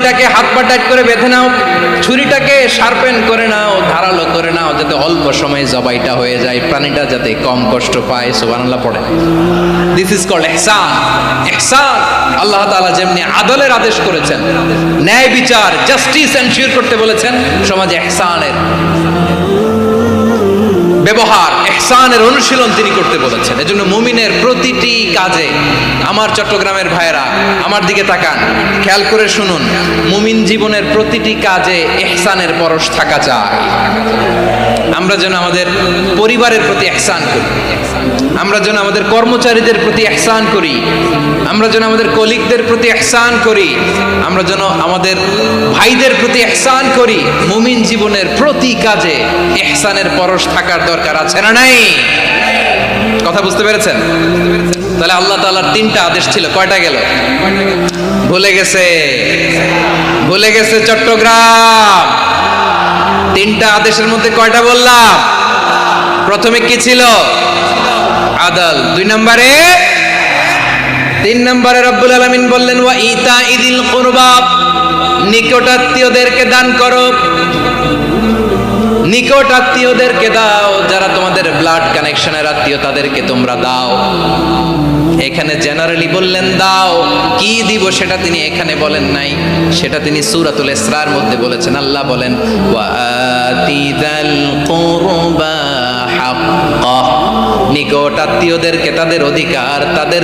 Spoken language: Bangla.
ছুরিটাকে হাত পা টাইট করে বেঁধে নাও, ছুরিটাকে শার্পেন করে নাও, ধারালো করে নাও, যাতে অল্প সময়ে জবাইটা হয়ে যায়, প্রাণীটা যাতে কম কষ্ট পায়। সুবহানাল্লাহ পড়ে। দিস ইজ কল্ড ইহসান। ইহসান আল্লাহ তাআলা যেমনি আদলের আদেশ করেছেন, ন্যায় বিচার জাস্টিস এনশিওর করতে বলেছেন, সমাজে ইহসানের ব্যবহার, ইহসানের অনুশীলন তিনি করতে বলেছেন। এজন্য মুমিনের প্রতিটি কাজে, আমার চট্টগ্রামের ভাইয়েরা আমার দিকে তাকান, খেয়াল করে শুনুন, মুমিন জীবনের প্রতিটি কাজে ইহসানের পরশ থাকা চাই। আমরা যেন আমাদের পরিবারের প্রতি ইহসান করি, আমরা যেন আমাদের কর্মচারীদের প্রতি ইহসান করি, আমরা যেন আমাদের কলিগদের প্রতি ইহসান করি, আমরা যেন আমাদের ভাইদের প্রতি ইহসান করি। মুমিন জীবনের প্রতি কাজে ইহসানের পরশ থাকার দরকার আছে না নাই? কথা বুঝতে পেরেছেন? তাহলে আল্লাহ তাআলার তিনটা আদেশ ছিল, কয়টা গেল? ভুলে গেছে, ভুলে গেছে চট্টগ্রাম। তিনটা আদেশের মধ্যে কয়টা বললাম? প্রথমে কি ছিল? আদল। দুই নম্বরে, তিন নম্বরে রব্বুল আলামিন বললেন ওয়া ইতা ইদিল কুরবা, নিকটাত্মীয়দেরকে দান করো, নিকট আত্মীয়দেরকে দাও, যারা তোমাদের ব্লাড কানেকশনের আত্মীয় তাদেরকে তোমরা দাও। এখানে জেনারেলি বললেন দাও, কি দিব সেটা তিনি এখানে বলেন নাই, সেটা তিনি সূরাতুল ইসরার মধ্যে বলেছেন। আল্লাহ বলেন ওয়া আতিদাল কুরবা হাক্কা, নিকট আত্মীয়দেরকে তাদের অধিকার, তাদের